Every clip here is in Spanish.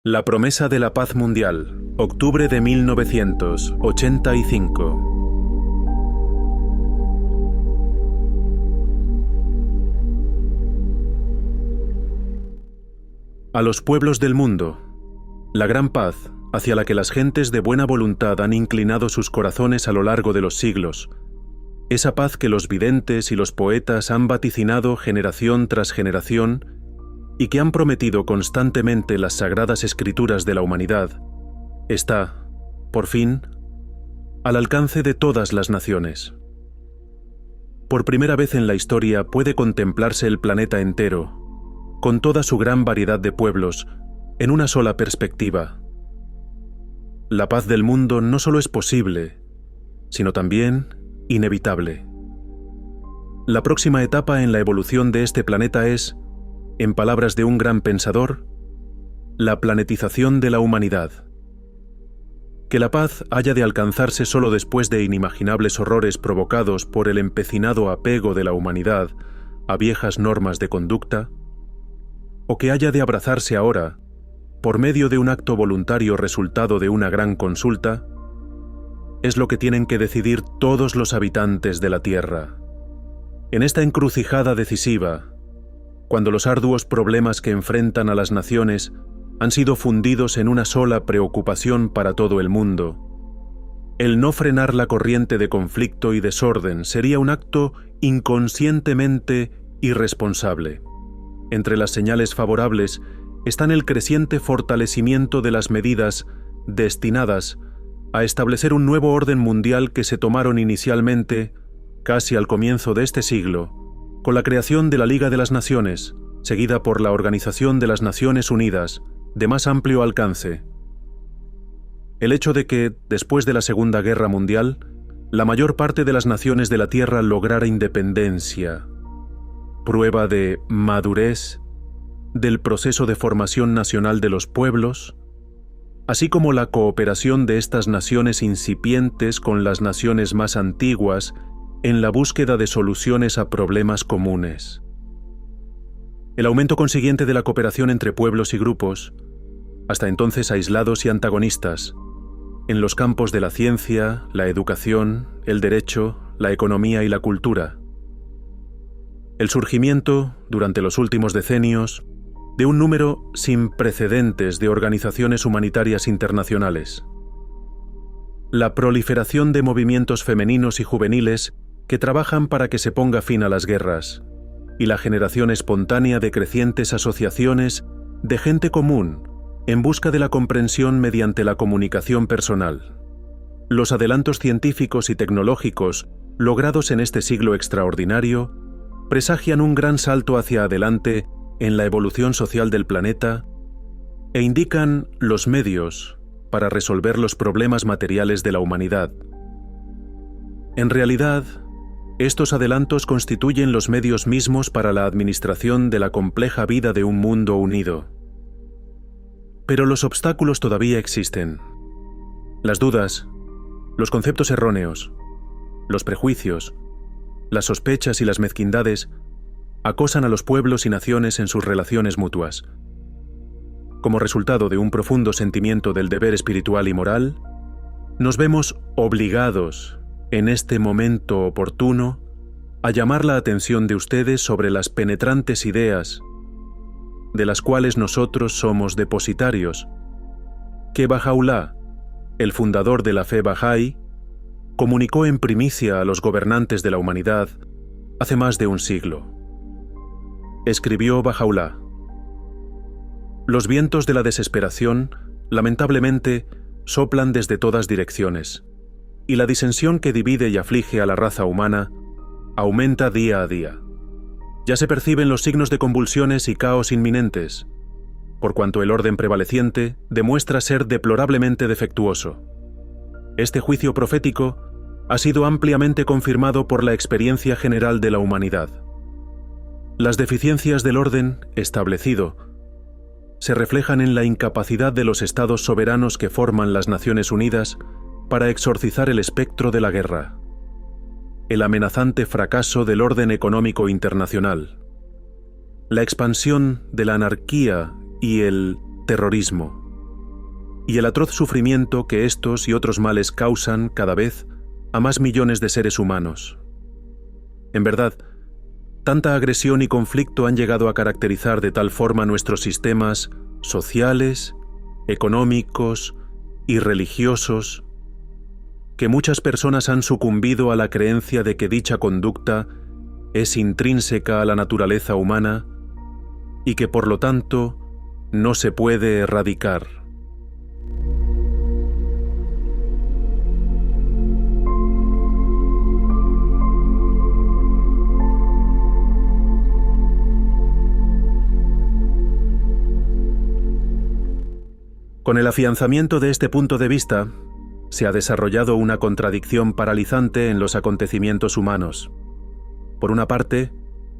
La promesa de la paz mundial, octubre de 1985. A los pueblos del mundo, la gran paz hacia la que las gentes de buena voluntad han inclinado sus corazones a lo largo de los siglos, esa paz que los videntes y los poetas han vaticinado generación tras generación y que han prometido constantemente las sagradas escrituras de la humanidad, está, por fin, al alcance de todas las naciones. Por primera vez en la historia puede contemplarse el planeta entero, con toda su gran variedad de pueblos, en una sola perspectiva. La paz del mundo no solo es posible, sino también inevitable. La próxima etapa en la evolución de este planeta es, en palabras de un gran pensador, la planetización de la humanidad. Que la paz haya de alcanzarse solo después de inimaginables horrores provocados por el empecinado apego de la humanidad a viejas normas de conducta, o que haya de abrazarse ahora, por medio de un acto voluntario resultado de una gran consulta, es lo que tienen que decidir todos los habitantes de la Tierra. En esta encrucijada decisiva, cuando los arduos problemas que enfrentan a las naciones han sido fundidos en una sola preocupación para todo el mundo, el no frenar la corriente de conflicto y desorden sería un acto inconscientemente irresponsable. Entre las señales favorables están el creciente fortalecimiento de las medidas destinadas a establecer un nuevo orden mundial que se tomaron inicialmente, casi al comienzo de este siglo, con la creación de la Liga de las Naciones, seguida por la Organización de las Naciones Unidas, de más amplio alcance. El hecho de que, después de la Segunda Guerra Mundial, la mayor parte de las naciones de la Tierra lograra independencia, prueba de madurez del proceso de formación nacional de los pueblos, así como la cooperación de estas naciones incipientes con las naciones más antiguas en la búsqueda de soluciones a problemas comunes. El aumento consiguiente de la cooperación entre pueblos y grupos, hasta entonces aislados y antagonistas, en los campos de la ciencia, la educación, el derecho, la economía y la cultura. El surgimiento, durante los últimos decenios, de un número sin precedentes de organizaciones humanitarias internacionales. La proliferación de movimientos femeninos y juveniles que trabajan para que se ponga fin a las guerras, y la generación espontánea de crecientes asociaciones de gente común en busca de la comprensión mediante la comunicación personal. Los adelantos científicos y tecnológicos logrados en este siglo extraordinario presagian un gran salto hacia adelante en la evolución social del planeta e indican los medios para resolver los problemas materiales de la humanidad. En realidad, estos adelantos constituyen los medios mismos para la administración de la compleja vida de un mundo unido. Pero los obstáculos todavía existen. Las dudas, los conceptos erróneos, los prejuicios, las sospechas y las mezquindades acosan a los pueblos y naciones en sus relaciones mutuas. Como resultado de un profundo sentimiento del deber espiritual y moral, nos vemos obligados, en este momento oportuno, a llamar la atención de ustedes sobre las penetrantes ideas de las cuales nosotros somos depositarios, que Bahá'u'lláh, el fundador de la fe Bahá'í, comunicó en primicia a los gobernantes de la humanidad hace más de un siglo. Escribió Bahá'u'lláh: los vientos de la desesperación, lamentablemente, soplan desde todas direcciones, y la disensión que divide y aflige a la raza humana aumenta día a día. Ya se perciben los signos de convulsiones y caos inminentes, por cuanto el orden prevaleciente demuestra ser deplorablemente defectuoso. Este juicio profético ha sido ampliamente confirmado por la experiencia general de la humanidad. Las deficiencias del orden establecido se reflejan en la incapacidad de los estados soberanos que forman las Naciones Unidas para exorcizar el espectro de la guerra, el amenazante fracaso del orden económico internacional, la expansión de la anarquía y el terrorismo, y el atroz sufrimiento que estos y otros males causan cada vez a más millones de seres humanos. En verdad, tanta agresión y conflicto han llegado a caracterizar de tal forma nuestros sistemas sociales, económicos y religiosos, que muchas personas han sucumbido a la creencia de que dicha conducta es intrínseca a la naturaleza humana y que por lo tanto no se puede erradicar. Con el afianzamiento de este punto de vista, se ha desarrollado una contradicción paralizante en los acontecimientos humanos. Por una parte,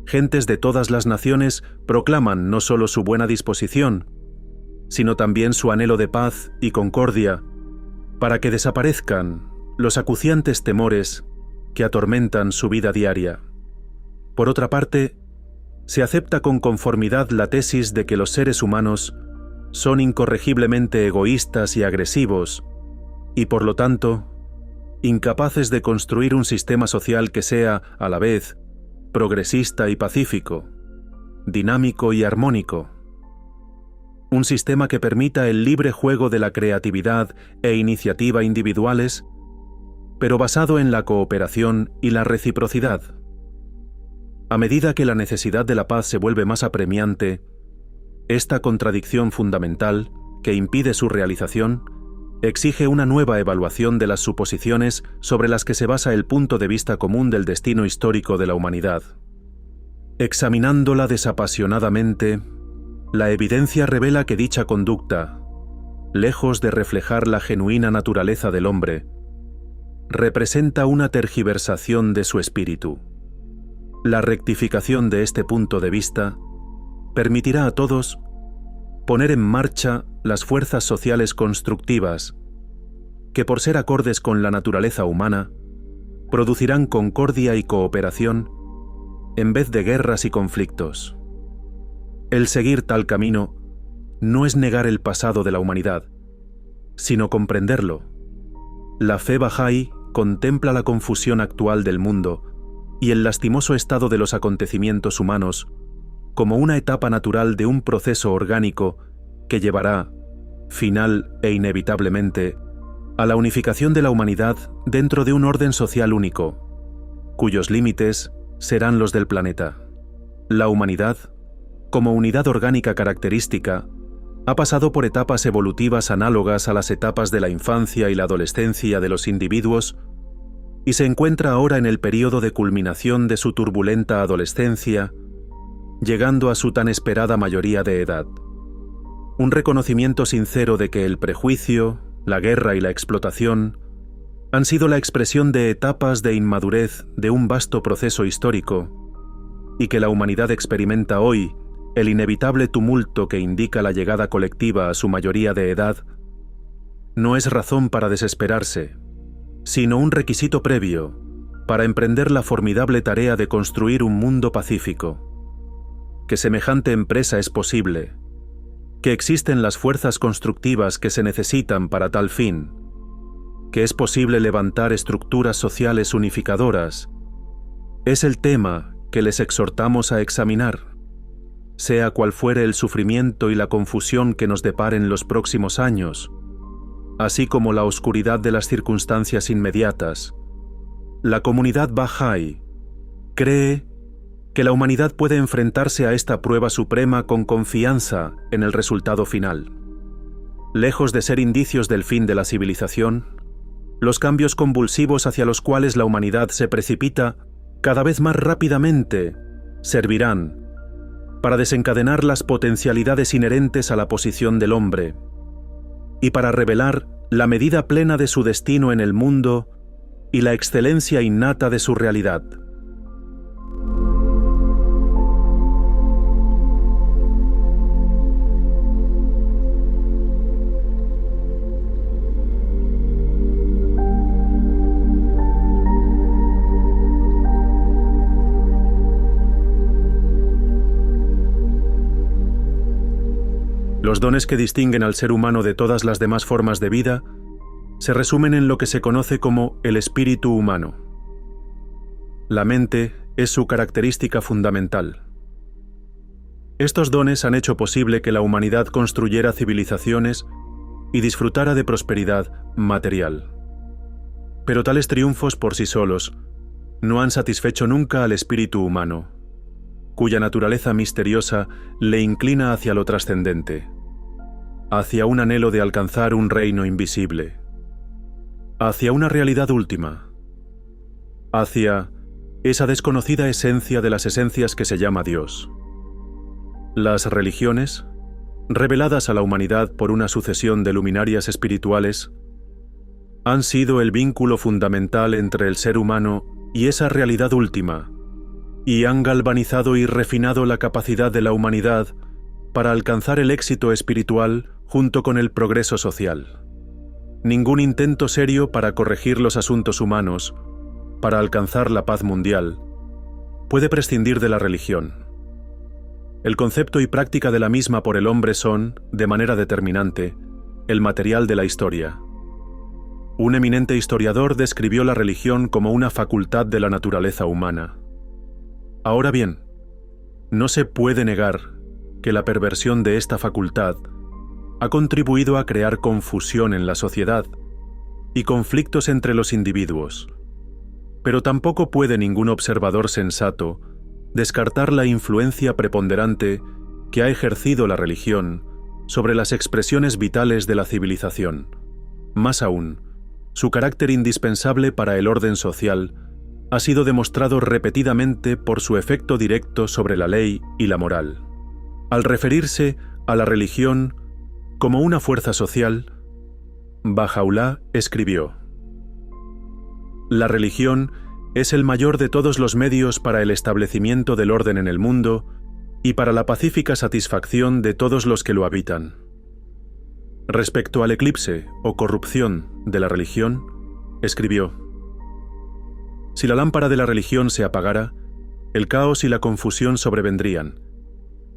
gentes de todas las naciones proclaman no solo su buena disposición, sino también su anhelo de paz y concordia, para que desaparezcan los acuciantes temores que atormentan su vida diaria. Por otra parte, se acepta con conformidad la tesis de que los seres humanos son incorregiblemente egoístas y agresivos, y por lo tanto, incapaces de construir un sistema social que sea, a la vez, progresista y pacífico, dinámico y armónico. Un sistema que permita el libre juego de la creatividad e iniciativa individuales, pero basado en la cooperación y la reciprocidad. A medida que la necesidad de la paz se vuelve más apremiante, esta contradicción fundamental, que impide su realización, exige una nueva evaluación de las suposiciones sobre las que se basa el punto de vista común del destino histórico de la humanidad. Examinándola desapasionadamente, la evidencia revela que dicha conducta, lejos de reflejar la genuina naturaleza del hombre, representa una tergiversación de su espíritu. La rectificación de este punto de vista permitirá a todos poner en marcha las fuerzas sociales constructivas que, por ser acordes con la naturaleza humana, producirán concordia y cooperación en vez de guerras y conflictos. El seguir tal camino no es negar el pasado de la humanidad, sino comprenderlo. La fe Bahá'í contempla la confusión actual del mundo y el lastimoso estado de los acontecimientos humanos como una etapa natural de un proceso orgánico que llevará, final e inevitablemente, a la unificación de la humanidad dentro de un orden social único, cuyos límites serán los del planeta. La humanidad, como unidad orgánica característica, ha pasado por etapas evolutivas análogas a las etapas de la infancia y la adolescencia de los individuos y se encuentra ahora en el período de culminación de su turbulenta adolescencia, llegando a su tan esperada mayoría de edad. Un reconocimiento sincero de que el prejuicio, la guerra y la explotación han sido la expresión de etapas de inmadurez de un vasto proceso histórico, y que la humanidad experimenta hoy el inevitable tumulto que indica la llegada colectiva a su mayoría de edad, no es razón para desesperarse, sino un requisito previo para emprender la formidable tarea de construir un mundo pacífico. Que semejante empresa es posible, que existen las fuerzas constructivas que se necesitan para tal fin, que es posible levantar estructuras sociales unificadoras, es el tema que les exhortamos a examinar, sea cual fuere el sufrimiento y la confusión que nos deparen los próximos años, así como la oscuridad de las circunstancias inmediatas. La comunidad Bahá'í cree que la humanidad puede enfrentarse a esta prueba suprema con confianza en el resultado final. Lejos de ser indicios del fin de la civilización, los cambios convulsivos hacia los cuales la humanidad se precipita cada vez más rápidamente servirán para desencadenar las potencialidades inherentes a la posición del hombre y para revelar la medida plena de su destino en el mundo y la excelencia innata de su realidad. Los dones que distinguen al ser humano de todas las demás formas de vida se resumen en lo que se conoce como el espíritu humano. La mente es su característica fundamental. Estos dones han hecho posible que la humanidad construyera civilizaciones y disfrutara de prosperidad material. Pero tales triunfos por sí solos no han satisfecho nunca al espíritu humano, cuya naturaleza misteriosa le inclina hacia lo trascendente, hacia un anhelo de alcanzar un reino invisible, hacia una realidad última, hacia esa desconocida esencia de las esencias que se llama Dios. Las religiones, reveladas a la humanidad por una sucesión de luminarias espirituales, han sido el vínculo fundamental entre el ser humano y esa realidad última, y han galvanizado y refinado la capacidad de la humanidad para alcanzar el éxito espiritual junto con el progreso social. Ningún intento serio para corregir los asuntos humanos, para alcanzar la paz mundial, puede prescindir de la religión. El concepto y práctica de la misma por el hombre son, de manera determinante, el material de la historia. Un eminente historiador describió la religión como una facultad de la naturaleza humana. Ahora bien, no se puede negar que la perversión de esta facultad ha contribuido a crear confusión en la sociedad y conflictos entre los individuos, pero tampoco puede ningún observador sensato descartar la influencia preponderante que ha ejercido la religión sobre las expresiones vitales de la civilización. Más aún, su carácter indispensable para el orden social ha sido demostrado repetidamente por su efecto directo sobre la ley y la moral. Al referirse a la religión como una fuerza social, Bahá'u'lláh escribió: «La religión es el mayor de todos los medios para el establecimiento del orden en el mundo y para la pacífica satisfacción de todos los que lo habitan». Respecto al eclipse o corrupción de la religión, escribió: «Si la lámpara de la religión se apagara, el caos y la confusión sobrevendrían,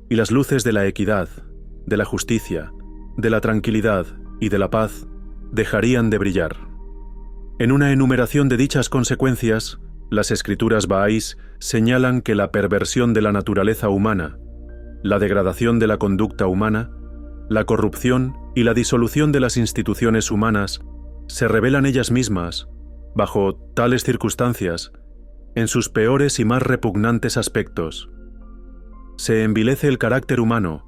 y las luces de la equidad, de la justicia, de la tranquilidad y de la paz dejarían de brillar». En una enumeración de dichas consecuencias, las escrituras bahá'ís señalan que la perversión de la naturaleza humana, la degradación de la conducta humana, la corrupción y la disolución de las instituciones humanas se revelan ellas mismas, bajo tales circunstancias, en sus peores y más repugnantes aspectos. Se envilece el carácter humano,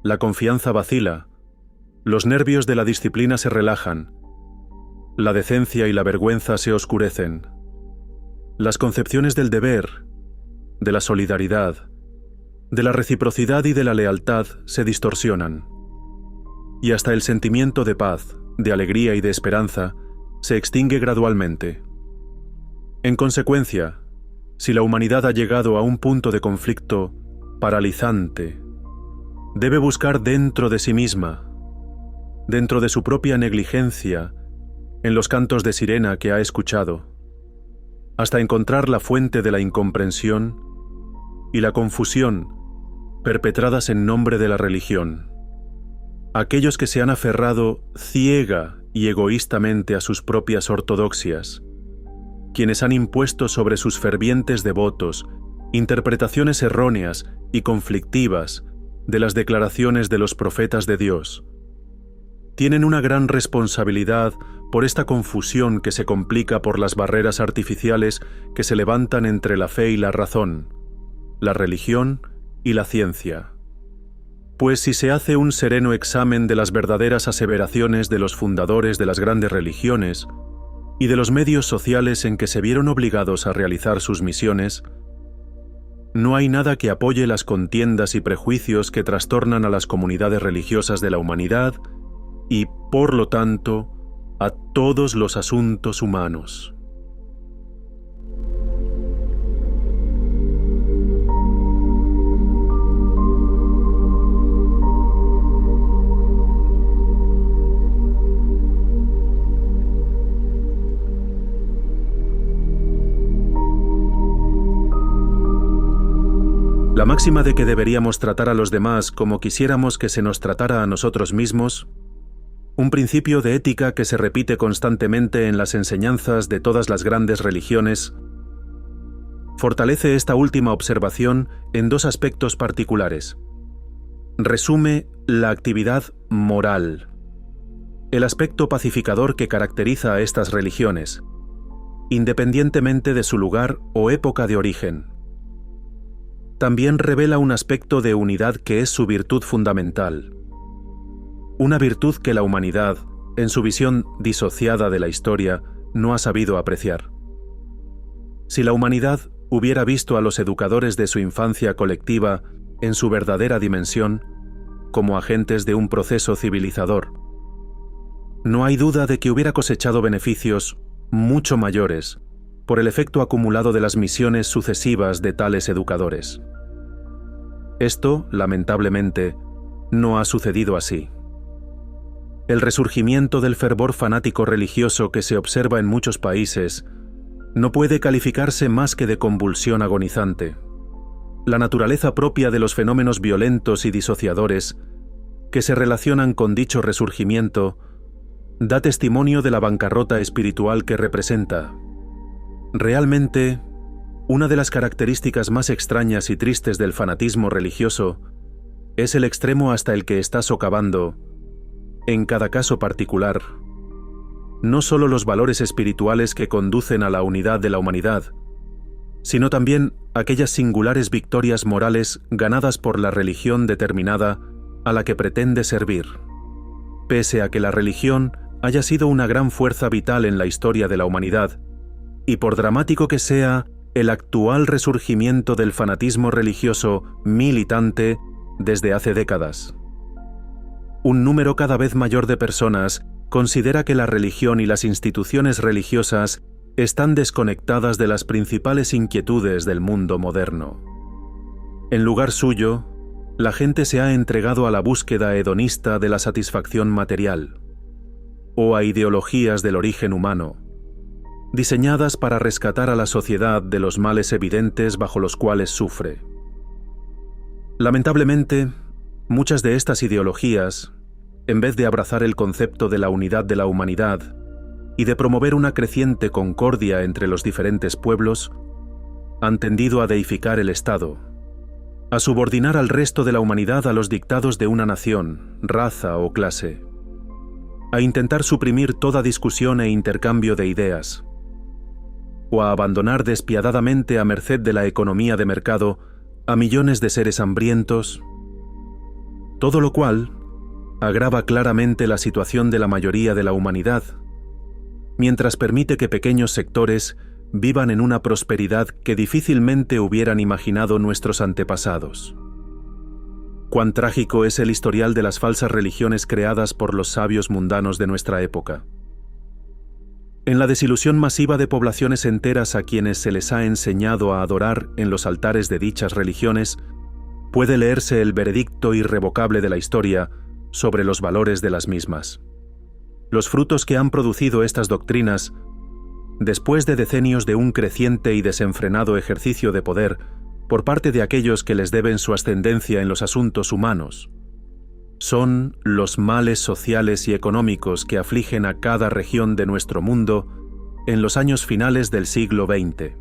la confianza vacila, los nervios de la disciplina se relajan, la decencia y la vergüenza se oscurecen, las concepciones del deber, de la solidaridad, de la reciprocidad y de la lealtad se distorsionan, y hasta el sentimiento de paz, de alegría y de esperanza se extingue gradualmente. En consecuencia, si la humanidad ha llegado a un punto de conflicto paralizante, debe buscar dentro de sí misma, dentro de su propia negligencia, en los cantos de sirena que ha escuchado, hasta encontrar la fuente de la incomprensión y la confusión perpetradas en nombre de la religión. Aquellos que se han aferrado ciega y egoístamente a sus propias ortodoxias, quienes han impuesto sobre sus fervientes devotos interpretaciones erróneas y conflictivas de las declaraciones de los profetas de Dios, tienen una gran responsabilidad por esta confusión que se complica por las barreras artificiales que se levantan entre la fe y la razón, la religión y la ciencia. Pues si se hace un sereno examen de las verdaderas aseveraciones de los fundadores de las grandes religiones y de los medios sociales en que se vieron obligados a realizar sus misiones, no hay nada que apoye las contiendas y prejuicios que trastornan a las comunidades religiosas de la humanidad y, por lo tanto, a todos los asuntos humanos. La máxima de que deberíamos tratar a los demás como quisiéramos que se nos tratara a nosotros mismos, un principio de ética que se repite constantemente en las enseñanzas de todas las grandes religiones, fortalece esta última observación en dos aspectos particulares. Resume la actividad moral, el aspecto pacificador que caracteriza a estas religiones, independientemente de su lugar o época de origen. También revela un aspecto de unidad que es su virtud fundamental, una virtud que la humanidad, en su visión disociada de la historia, no ha sabido apreciar. Si la humanidad hubiera visto a los educadores de su infancia colectiva en su verdadera dimensión, como agentes de un proceso civilizador, no hay duda de que hubiera cosechado beneficios mucho mayores por el efecto acumulado de las misiones sucesivas de tales educadores. Esto, lamentablemente, no ha sucedido así. El resurgimiento del fervor fanático religioso que se observa en muchos países no puede calificarse más que de convulsión agonizante. La naturaleza propia de los fenómenos violentos y disociadores que se relacionan con dicho resurgimiento da testimonio de la bancarrota espiritual que representa. Realmente, una de las características más extrañas y tristes del fanatismo religioso es el extremo hasta el que está socavando, en cada caso particular, no solo los valores espirituales que conducen a la unidad de la humanidad, sino también aquellas singulares victorias morales ganadas por la religión determinada a la que pretende servir. Pese a que la religión haya sido una gran fuerza vital en la historia de la humanidad, y por dramático que sea el actual resurgimiento del fanatismo religioso militante desde hace décadas. Un número cada vez mayor de personas considera que la religión y las instituciones religiosas están desconectadas de las principales inquietudes del mundo moderno. En lugar suyo, la gente se ha entregado a la búsqueda hedonista de la satisfacción material, o a ideologías del origen humano, diseñadas para rescatar a la sociedad de los males evidentes bajo los cuales sufre. Lamentablemente, muchas de estas ideologías, en vez de abrazar el concepto de la unidad de la humanidad y de promover una creciente concordia entre los diferentes pueblos, han tendido a deificar el Estado, a subordinar al resto de la humanidad a los dictados de una nación, raza o clase, a intentar suprimir toda discusión e intercambio de ideas, o a abandonar despiadadamente a merced de la economía de mercado a millones de seres hambrientos, todo lo cual agrava claramente la situación de la mayoría de la humanidad, mientras permite que pequeños sectores vivan en una prosperidad que difícilmente hubieran imaginado nuestros antepasados. Cuán trágico es el historial de las falsas religiones creadas por los sabios mundanos de nuestra época. En la desilusión masiva de poblaciones enteras a quienes se les ha enseñado a adorar en los altares de dichas religiones, puede leerse el veredicto irrevocable de la historia sobre los valores de las mismas. Los frutos que han producido estas doctrinas, después de decenios de un creciente y desenfrenado ejercicio de poder por parte de aquellos que les deben su ascendencia en los asuntos humanos, son los males sociales y económicos que afligen a cada región de nuestro mundo en los años finales del siglo XX.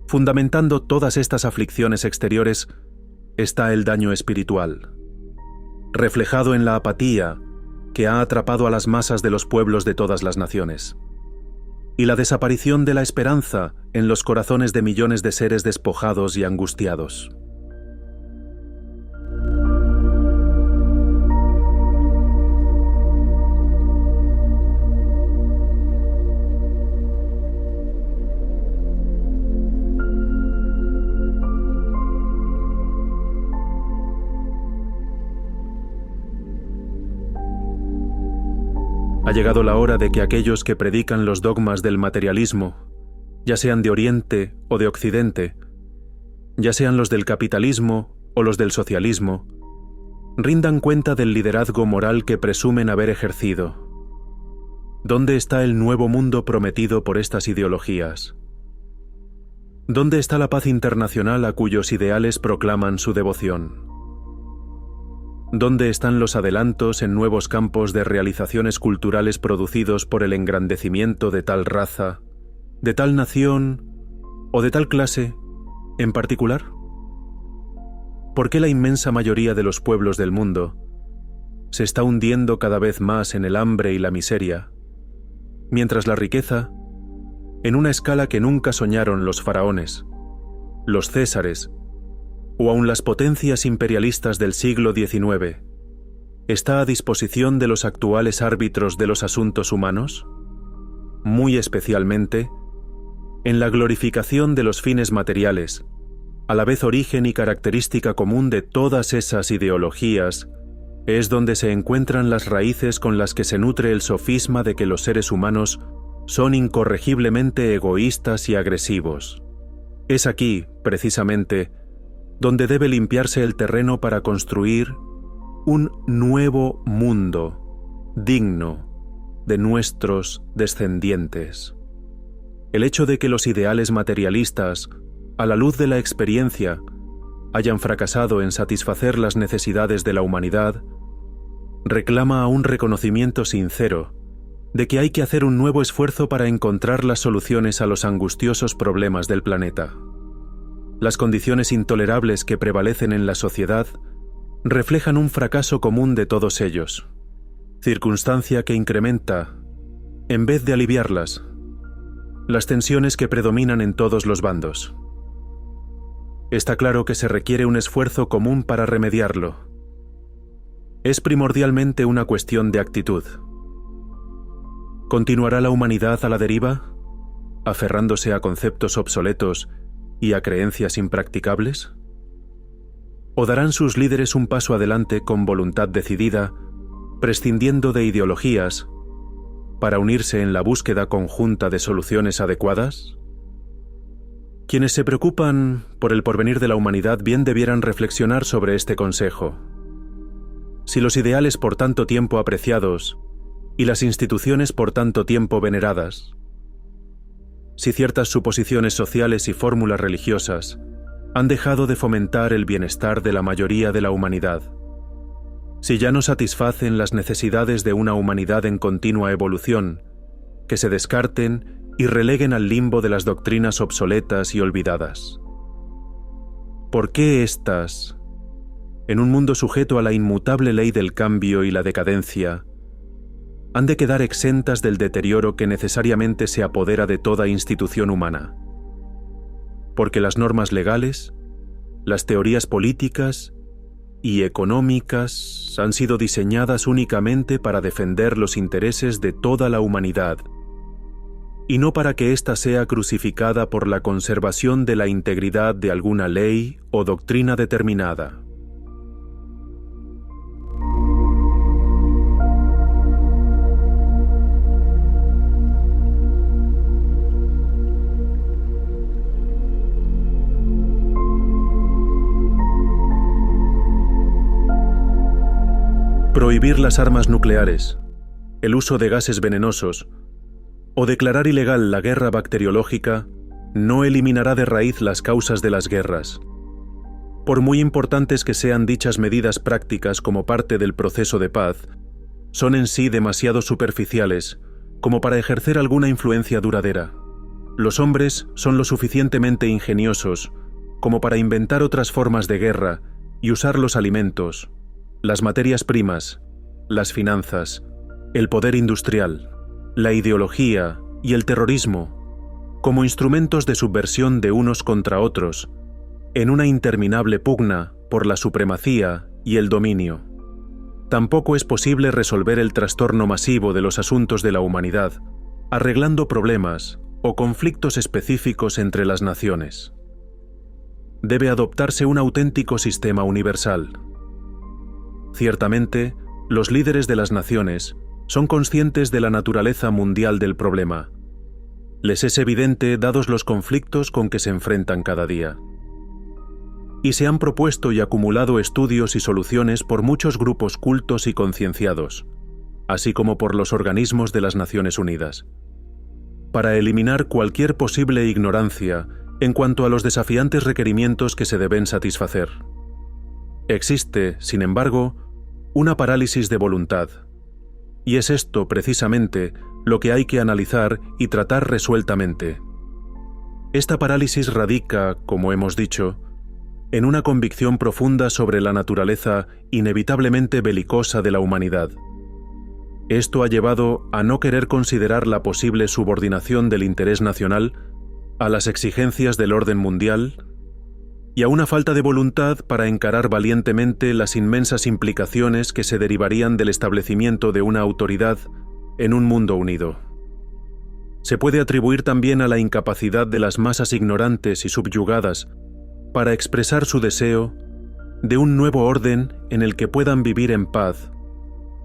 Fundamentando todas estas aflicciones exteriores está el daño espiritual, reflejado en la apatía que ha atrapado a las masas de los pueblos de todas las naciones, y la desaparición de la esperanza en los corazones de millones de seres despojados y angustiados. Ha llegado la hora de que aquellos que predican los dogmas del materialismo, ya sean de Oriente o de Occidente, ya sean los del capitalismo o los del socialismo, rindan cuenta del liderazgo moral que presumen haber ejercido. ¿Dónde está el nuevo mundo prometido por estas ideologías? ¿Dónde está la paz internacional a cuyos ideales proclaman su devoción? ¿Dónde están los adelantos en nuevos campos de realizaciones culturales producidos por el engrandecimiento de tal raza, de tal nación o de tal clase en particular? ¿Por qué la inmensa mayoría de los pueblos del mundo se está hundiendo cada vez más en el hambre y la miseria, mientras la riqueza, en una escala que nunca soñaron los faraones, los césares o aun las potencias imperialistas del siglo XIX, está a disposición de los actuales árbitros de los asuntos humanos? Muy especialmente, en la glorificación de los fines materiales, a la vez origen y característica común de todas esas ideologías, es donde se encuentran las raíces con las que se nutre el sofisma de que los seres humanos son incorregiblemente egoístas y agresivos. Es aquí, precisamente, donde debe limpiarse el terreno para construir un nuevo mundo, digno de nuestros descendientes. El hecho de que los ideales materialistas, a la luz de la experiencia, hayan fracasado en satisfacer las necesidades de la humanidad, reclama un reconocimiento sincero de que hay que hacer un nuevo esfuerzo para encontrar las soluciones a los angustiosos problemas del planeta. Las condiciones intolerables que prevalecen en la sociedad reflejan un fracaso común de todos ellos, circunstancia que incrementa, en vez de aliviarlas, las tensiones que predominan en todos los bandos. Está claro que se requiere un esfuerzo común para remediarlo. Es primordialmente una cuestión de actitud. ¿Continuará la humanidad a la deriva, aferrándose a conceptos obsoletos y a creencias impracticables? ¿O darán sus líderes un paso adelante con voluntad decidida, prescindiendo de ideologías, para unirse en la búsqueda conjunta de soluciones adecuadas? Quienes se preocupan por el porvenir de la humanidad bien debieran reflexionar sobre este consejo. Si los ideales por tanto tiempo apreciados y las instituciones por tanto tiempo veneradas, si ciertas suposiciones sociales y fórmulas religiosas han dejado de fomentar el bienestar de la mayoría de la humanidad, si ya no satisfacen las necesidades de una humanidad en continua evolución, que se descarten y releguen al limbo de las doctrinas obsoletas y olvidadas. ¿Por qué éstas, en un mundo sujeto a la inmutable ley del cambio y la decadencia, han de quedar exentas del deterioro que necesariamente se apodera de toda institución humana? Porque las normas legales, las teorías políticas y económicas han sido diseñadas únicamente para defender los intereses de toda la humanidad, y no para que ésta sea crucificada por la conservación de la integridad de alguna ley o doctrina determinada. Prohibir las armas nucleares, el uso de gases venenosos o declarar ilegal la guerra bacteriológica no eliminará de raíz las causas de las guerras. Por muy importantes que sean dichas medidas prácticas como parte del proceso de paz, son en sí demasiado superficiales como para ejercer alguna influencia duradera. Los hombres son lo suficientemente ingeniosos como para inventar otras formas de guerra y usar los alimentos, las materias primas, las finanzas, el poder industrial, la ideología y el terrorismo como instrumentos de subversión de unos contra otros en una interminable pugna por la supremacía y el dominio. Tampoco es posible resolver el trastorno masivo de los asuntos de la humanidad arreglando problemas o conflictos específicos entre las naciones. Debe adoptarse un auténtico sistema universal. Ciertamente, los líderes de las naciones son conscientes de la naturaleza mundial del problema. Les es evidente dados los conflictos con que se enfrentan cada día. Y se han propuesto y acumulado estudios y soluciones por muchos grupos cultos y concienciados, así como por los organismos de las Naciones Unidas, para eliminar cualquier posible ignorancia en cuanto a los desafiantes requerimientos que se deben satisfacer. Existe, sin embargo, una parálisis de voluntad, y es esto precisamente lo que hay que analizar y tratar resueltamente. Esta parálisis radica, como hemos dicho, en una convicción profunda sobre la naturaleza inevitablemente belicosa de la humanidad. Esto ha llevado a no querer considerar la posible subordinación del interés nacional a las exigencias del orden mundial y a una falta de voluntad para encarar valientemente las inmensas implicaciones que se derivarían del establecimiento de una autoridad en un mundo unido. Se puede atribuir también a la incapacidad de las masas ignorantes y subyugadas para expresar su deseo de un nuevo orden en el que puedan vivir en paz,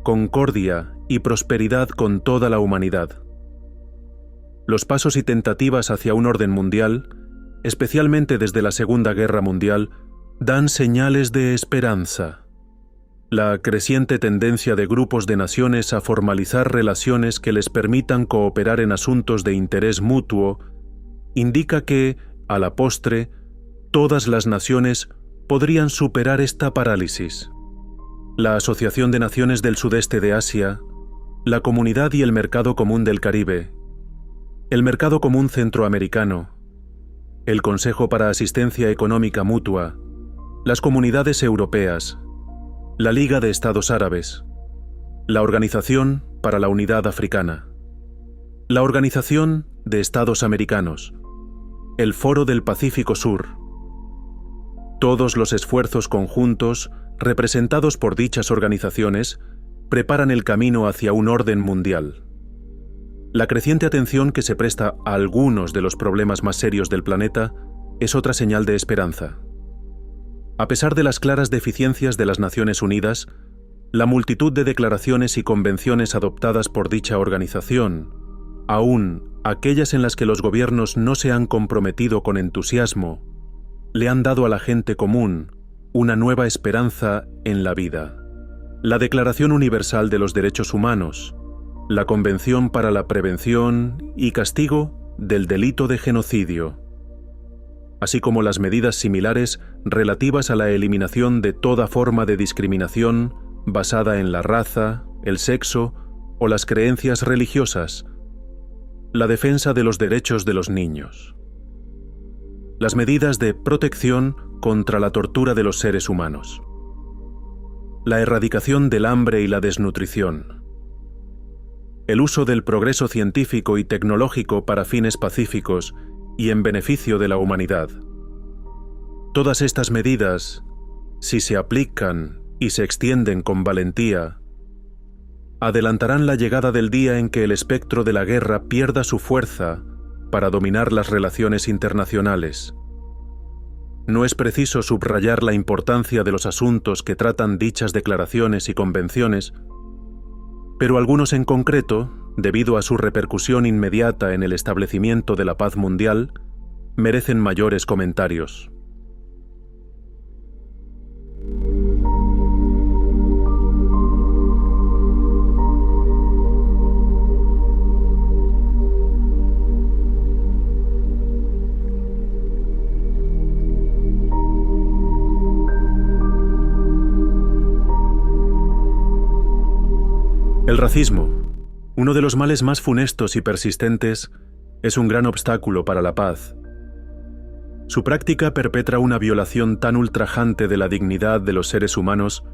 concordia y prosperidad con toda la humanidad. Los pasos y tentativas hacia un orden mundial, especialmente desde la Segunda Guerra Mundial, dan señales de esperanza. La creciente tendencia de grupos de naciones a formalizar relaciones que les permitan cooperar en asuntos de interés mutuo indica que, a la postre, todas las naciones podrían superar esta parálisis. La Asociación de Naciones del Sudeste de Asia, la Comunidad y el Mercado Común del Caribe, el Mercado Común Centroamericano, el Consejo para Asistencia Económica Mutua, las Comunidades Europeas, la Liga de Estados Árabes, la Organización para la Unidad Africana, la Organización de Estados Americanos, el Foro del Pacífico Sur. Todos los esfuerzos conjuntos, representados por dichas organizaciones, preparan el camino hacia un orden mundial. La creciente atención que se presta a algunos de los problemas más serios del planeta es otra señal de esperanza. A pesar de las claras deficiencias de las Naciones Unidas, la multitud de declaraciones y convenciones adoptadas por dicha organización, aún aquellas en las que los gobiernos no se han comprometido con entusiasmo, le han dado a la gente común una nueva esperanza en la vida. La Declaración Universal de los Derechos Humanos, la Convención para la Prevención y Castigo del Delito de Genocidio, así como las medidas similares relativas a la eliminación de toda forma de discriminación basada en la raza, el sexo o las creencias religiosas, la defensa de los derechos de los niños, las medidas de protección contra la tortura de los seres humanos, la erradicación del hambre y la desnutrición, el uso del progreso científico y tecnológico para fines pacíficos y en beneficio de la humanidad. Todas estas medidas, si se aplican y se extienden con valentía, adelantarán la llegada del día en que el espectro de la guerra pierda su fuerza para dominar las relaciones internacionales. No es preciso subrayar la importancia de los asuntos que tratan dichas declaraciones y convenciones, pero algunos en concreto, debido a su repercusión inmediata en el establecimiento de la paz mundial, merecen mayores comentarios. El racismo, uno de los males más funestos y persistentes, es un gran obstáculo para la paz. Su práctica perpetra una violación tan ultrajante de la dignidad de los seres humanos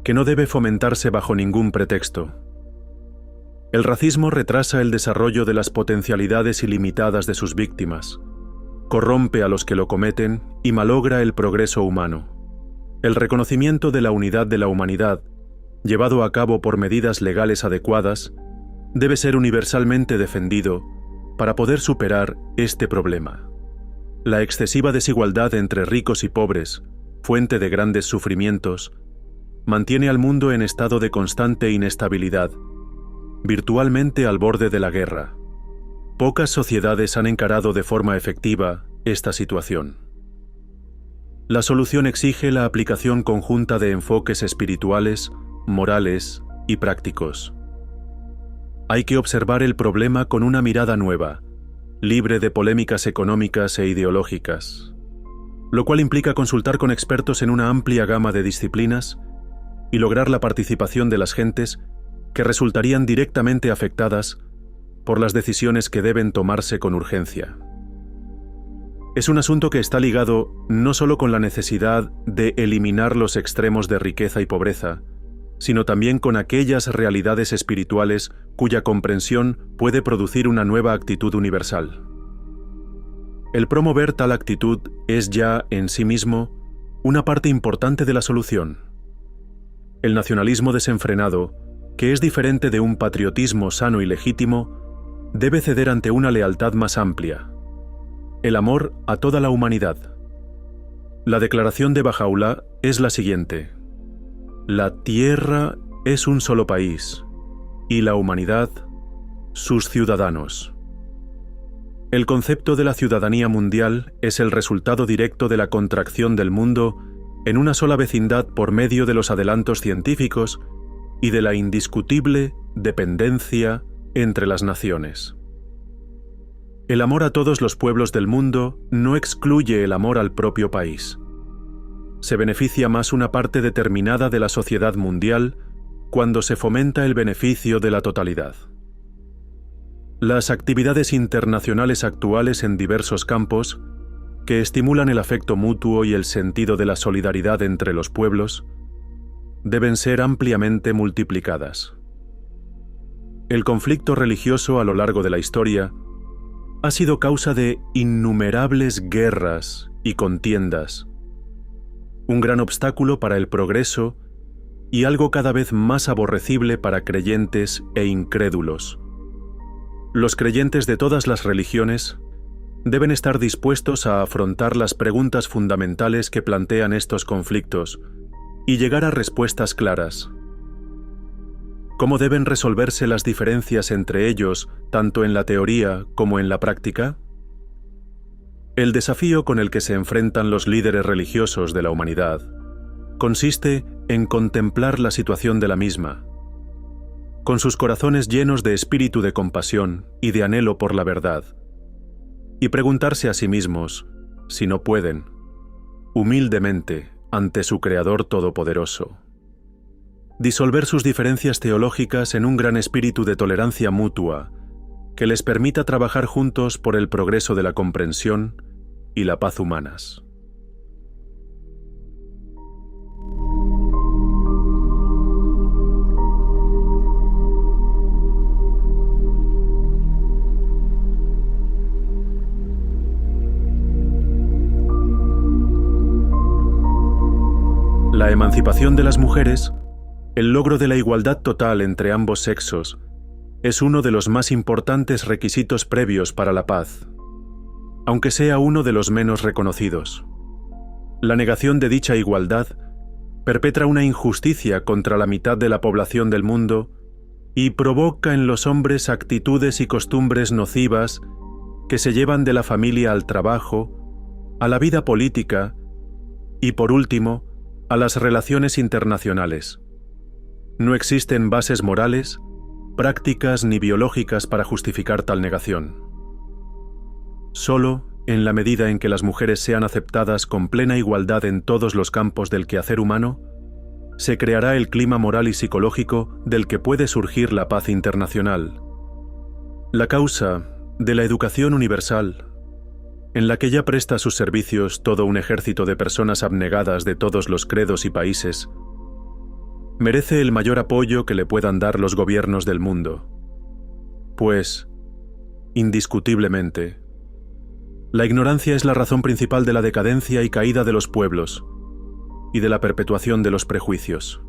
que no debe fomentarse bajo ningún pretexto. El racismo retrasa el desarrollo de las potencialidades ilimitadas de sus víctimas, corrompe a los que lo cometen y malogra el progreso humano. El reconocimiento de la unidad de la humanidad, llevado a cabo por medidas legales adecuadas, debe ser universalmente defendido para poder superar este problema. La excesiva desigualdad entre ricos y pobres, fuente de grandes sufrimientos, mantiene al mundo en estado de constante inestabilidad, virtualmente al borde de la guerra. Pocas sociedades han encarado de forma efectiva esta situación. La solución exige la aplicación conjunta de enfoques espirituales, morales y prácticos. Hay que observar el problema con una mirada nueva, libre de polémicas económicas e ideológicas, lo cual implica consultar con expertos en una amplia gama de disciplinas y lograr la participación de las gentes que resultarían directamente afectadas por las decisiones que deben tomarse con urgencia. Es un asunto que está ligado no solo con la necesidad de eliminar los extremos de riqueza y pobreza, sino también con aquellas realidades espirituales cuya comprensión puede producir una nueva actitud universal. El promover tal actitud es ya, en sí mismo, una parte importante de la solución. El nacionalismo desenfrenado, que es diferente de un patriotismo sano y legítimo, debe ceder ante una lealtad más amplia: el amor a toda la humanidad. La declaración de Bahá'u'lláh es la siguiente: la tierra es un solo país, y la humanidad, sus ciudadanos. El concepto de la ciudadanía mundial es el resultado directo de la contracción del mundo en una sola vecindad por medio de los adelantos científicos y de la indiscutible dependencia entre las naciones. El amor a todos los pueblos del mundo no excluye el amor al propio país. Se beneficia más una parte determinada de la sociedad mundial cuando se fomenta el beneficio de la totalidad. Las actividades internacionales actuales en diversos campos, que estimulan el afecto mutuo y el sentido de la solidaridad entre los pueblos, deben ser ampliamente multiplicadas. El conflicto religioso a lo largo de la historia ha sido causa de innumerables guerras y contiendas, un gran obstáculo para el progreso y algo cada vez más aborrecible para creyentes e incrédulos. Los creyentes de todas las religiones deben estar dispuestos a afrontar las preguntas fundamentales que plantean estos conflictos y llegar a respuestas claras. ¿Cómo deben resolverse las diferencias entre ellos, tanto en la teoría como en la práctica? El desafío con el que se enfrentan los líderes religiosos de la humanidad consiste en contemplar la situación de la misma, con sus corazones llenos de espíritu de compasión y de anhelo por la verdad, y preguntarse a sí mismos, si no pueden, humildemente ante su Creador Todopoderoso, disolver sus diferencias teológicas en un gran espíritu de tolerancia mutua que les permita trabajar juntos por el progreso de la comprensión y la paz humanas. La emancipación de las mujeres, el logro de la igualdad total entre ambos sexos, es uno de los más importantes requisitos previos para la paz, aunque sea uno de los menos reconocidos. La negación de dicha igualdad perpetra una injusticia contra la mitad de la población del mundo y provoca en los hombres actitudes y costumbres nocivas que se llevan de la familia al trabajo, a la vida política y, por último, a las relaciones internacionales. No existen bases morales, prácticas ni biológicas para justificar tal negación. Solo, en la medida en que las mujeres sean aceptadas con plena igualdad en todos los campos del quehacer humano, se creará el clima moral y psicológico del que puede surgir la paz internacional. La causa de la educación universal, en la que ya presta sus servicios todo un ejército de personas abnegadas de todos los credos y países, merece el mayor apoyo que le puedan dar los gobiernos del mundo. Pues, indiscutiblemente, la ignorancia es la razón principal de la decadencia y caída de los pueblos y de la perpetuación de los prejuicios.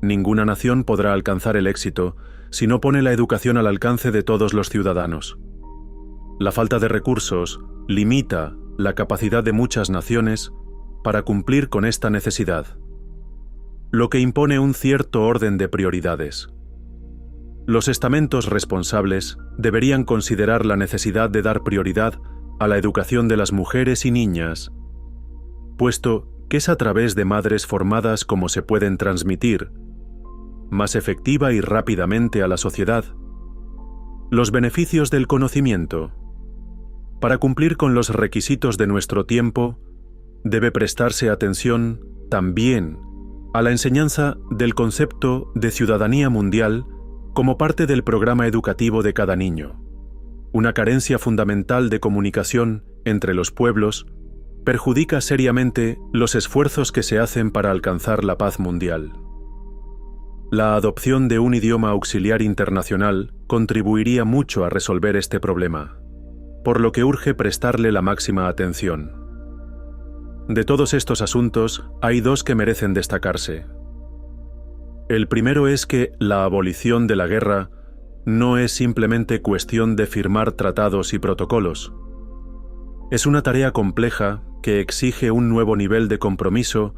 Ninguna nación podrá alcanzar el éxito si no pone la educación al alcance de todos los ciudadanos. La falta de recursos limita la capacidad de muchas naciones para cumplir con esta necesidad, lo que impone un cierto orden de prioridades. Los estamentos responsables deberían considerar la necesidad de dar prioridad a la educación de las mujeres y niñas, puesto que es a través de madres formadas como se pueden transmitir, más efectiva y rápidamente a la sociedad, los beneficios del conocimiento para cumplir con los requisitos de nuestro tiempo, debe prestarse atención también a la enseñanza del concepto de ciudadanía mundial como parte del programa educativo de cada niño. Una carencia fundamental de comunicación entre los pueblos perjudica seriamente los esfuerzos que se hacen para alcanzar la paz mundial. La adopción de un idioma auxiliar internacional contribuiría mucho a resolver este problema, por lo que urge prestarle la máxima atención. De todos estos asuntos, hay dos que merecen destacarse. El primero es que la abolición de la guerra no es simplemente cuestión de firmar tratados y protocolos. Es una tarea compleja que exige un nuevo nivel de compromiso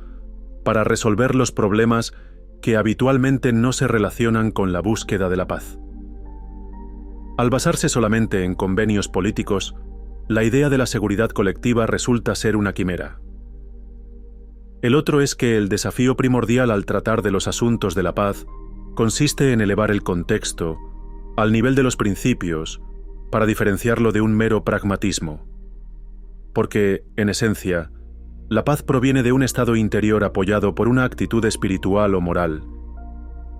para resolver los problemas que habitualmente no se relacionan con la búsqueda de la paz. Al basarse solamente en convenios políticos, la idea de la seguridad colectiva resulta ser una quimera. El otro es que el desafío primordial al tratar de los asuntos de la paz consiste en elevar el contexto al nivel de los principios para diferenciarlo de un mero pragmatismo. Porque, en esencia, la paz proviene de un estado interior apoyado por una actitud espiritual o moral,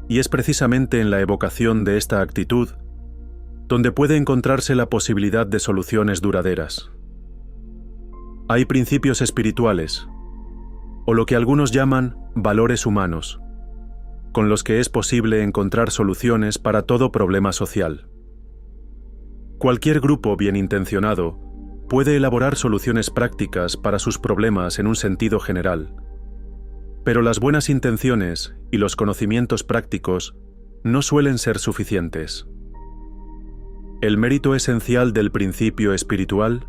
y es precisamente en la evocación de esta actitud donde puede encontrarse la posibilidad de soluciones duraderas. Hay principios espirituales, o lo que algunos llaman valores humanos, con los que es posible encontrar soluciones para todo problema social. Cualquier grupo bien intencionado puede elaborar soluciones prácticas para sus problemas en un sentido general, pero las buenas intenciones y los conocimientos prácticos no suelen ser suficientes. El mérito esencial del principio espiritual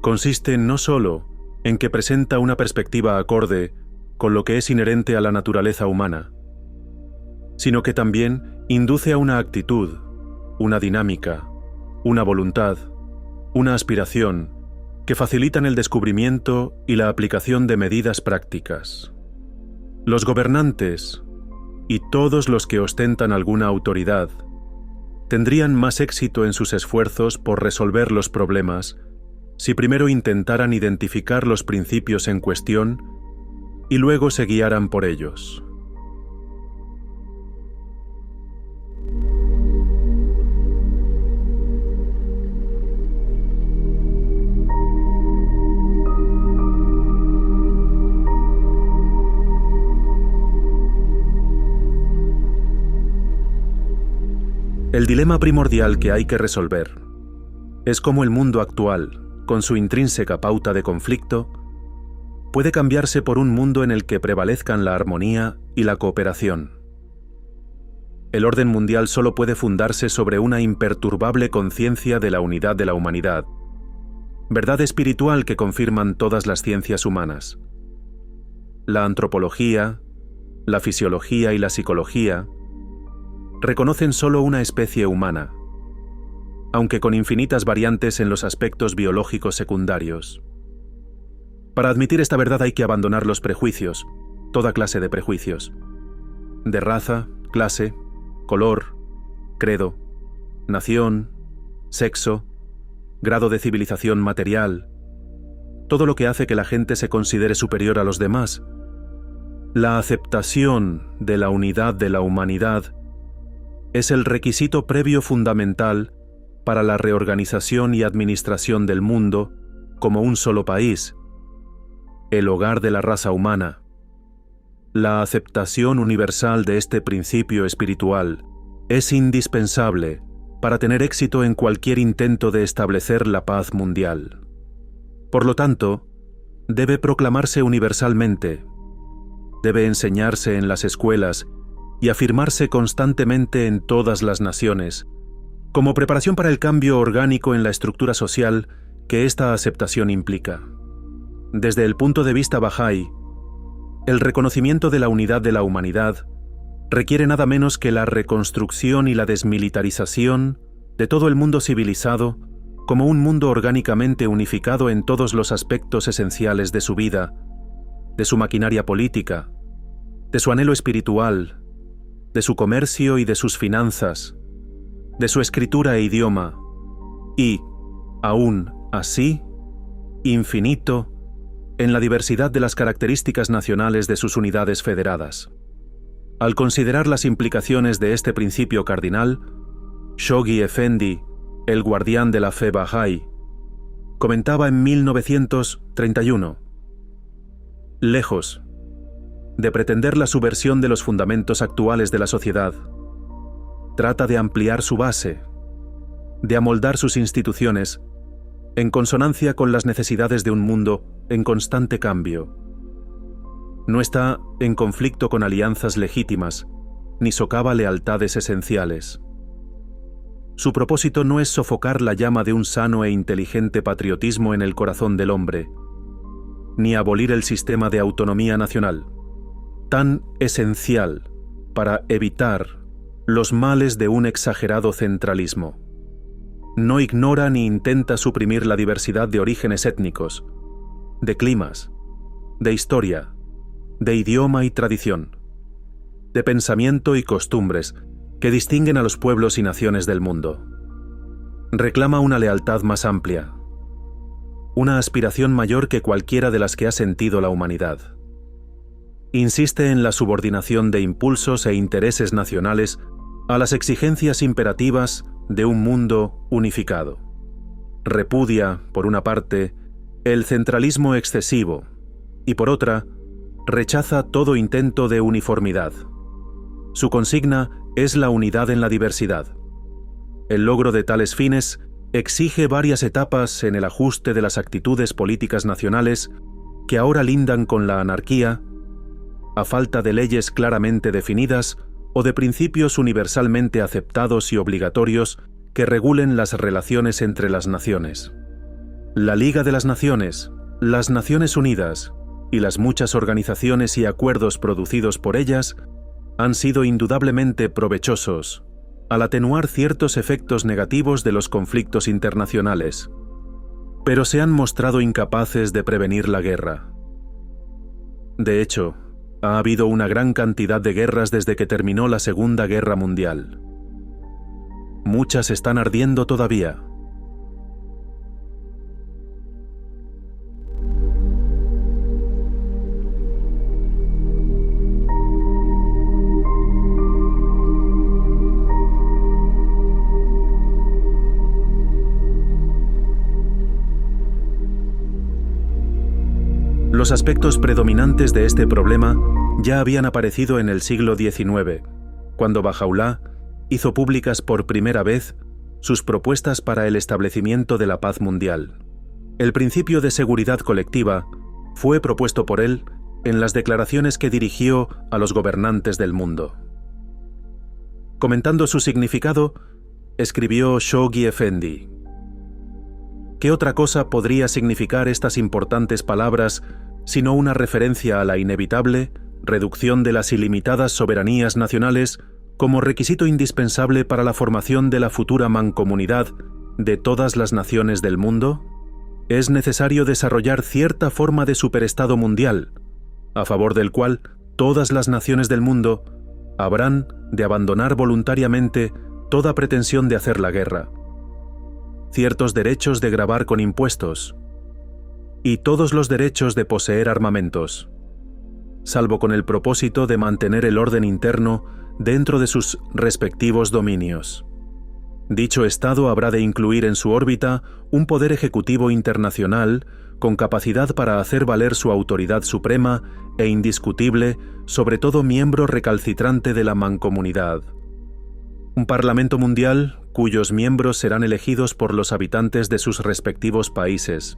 consiste no solo en que presenta una perspectiva acorde con lo que es inherente a la naturaleza humana, sino que también induce a una actitud, una dinámica, una voluntad, una aspiración que facilitan el descubrimiento y la aplicación de medidas prácticas. Los gobernantes, y todos los que ostentan alguna autoridad, tendrían más éxito en sus esfuerzos por resolver los problemas si primero intentaran identificar los principios en cuestión y luego se guiaran por ellos. El dilema primordial que hay que resolver es cómo el mundo actual, con su intrínseca pauta de conflicto, puede cambiarse por un mundo en el que prevalezcan la armonía y la cooperación. El orden mundial solo puede fundarse sobre una imperturbable conciencia de la unidad de la humanidad, verdad espiritual que confirman todas las ciencias humanas. La antropología, la fisiología y la psicología reconocen solo una especie humana, aunque con infinitas variantes en los aspectos biológicos secundarios. Para admitir esta verdad hay que abandonar los prejuicios, toda clase de prejuicios, de raza, clase, color, credo, nación, sexo, grado de civilización material, todo lo que hace que la gente se considere superior a los demás. La aceptación de la unidad de la humanidad es el requisito previo fundamental para la reorganización y administración del mundo como un solo país, el hogar de la raza humana. La aceptación universal de este principio espiritual es indispensable para tener éxito en cualquier intento de establecer la paz mundial. Por lo tanto, debe proclamarse universalmente, debe enseñarse en las escuelas y afirmarse constantemente en todas las naciones, como preparación para el cambio orgánico en la estructura social que esta aceptación implica. Desde el punto de vista Bahá'í, el reconocimiento de la unidad de la humanidad requiere nada menos que la reconstrucción y la desmilitarización de todo el mundo civilizado como un mundo orgánicamente unificado en todos los aspectos esenciales de su vida, de su maquinaria política, de su anhelo espiritual, de su comercio y de sus finanzas, de su escritura e idioma, y, aún así, infinito, en la diversidad de las características nacionales de sus unidades federadas. Al considerar las implicaciones de este principio cardinal, Shoghi Effendi, el guardián de la fe Bahá'í, comentaba en 1931: lejos de pretender la subversión de los fundamentos actuales de la sociedad, trata de ampliar su base, de amoldar sus instituciones en consonancia con las necesidades de un mundo en constante cambio. No está en conflicto con alianzas legítimas, ni socava lealtades esenciales. Su propósito no es sofocar la llama de un sano e inteligente patriotismo en el corazón del hombre, ni abolir el sistema de autonomía nacional, tan esencial para evitar los males de un exagerado centralismo. No ignora ni intenta suprimir la diversidad de orígenes étnicos, de climas, de historia, de idioma y tradición, de pensamiento y costumbres que distinguen a los pueblos y naciones del mundo. Reclama una lealtad más amplia, una aspiración mayor que cualquiera de las que ha sentido la humanidad. Insiste en la subordinación de impulsos e intereses nacionales a las exigencias imperativas de un mundo unificado. Repudia, por una parte, el centralismo excesivo y, por otra, rechaza todo intento de uniformidad. Su consigna es la unidad en la diversidad. El logro de tales fines exige varias etapas en el ajuste de las actitudes políticas nacionales que ahora lindan con la anarquía, a falta de leyes claramente definidas o de principios universalmente aceptados y obligatorios que regulen las relaciones entre las naciones. La Liga de las Naciones, las Naciones Unidas y las muchas organizaciones y acuerdos producidos por ellas han sido indudablemente provechosos al atenuar ciertos efectos negativos de los conflictos internacionales, pero se han mostrado incapaces de prevenir la guerra. De hecho, ha habido una gran cantidad de guerras desde que terminó la Segunda Guerra Mundial. Muchas están ardiendo todavía. Los aspectos predominantes de este problema ya habían aparecido en el siglo XIX, cuando Bahá'u'lláh hizo públicas por primera vez sus propuestas para el establecimiento de la paz mundial. El principio de seguridad colectiva fue propuesto por él en las declaraciones que dirigió a los gobernantes del mundo. Comentando su significado, escribió Shoghi Effendi: ¿qué otra cosa podría significar estas importantes palabras sino una referencia a la inevitable reducción de las ilimitadas soberanías nacionales como requisito indispensable para la formación de la futura mancomunidad de todas las naciones del mundo? Es necesario desarrollar cierta forma de superestado mundial, a favor del cual todas las naciones del mundo habrán de abandonar voluntariamente toda pretensión de hacer la guerra, ciertos derechos de gravar con impuestos, y todos los derechos de poseer armamentos, salvo con el propósito de mantener el orden interno dentro de sus respectivos dominios. Dicho Estado habrá de incluir en su órbita un poder ejecutivo internacional con capacidad para hacer valer su autoridad suprema e indiscutible sobre todo miembro recalcitrante de la mancomunidad. Un Parlamento mundial cuyos miembros serán elegidos por los habitantes de sus respectivos países,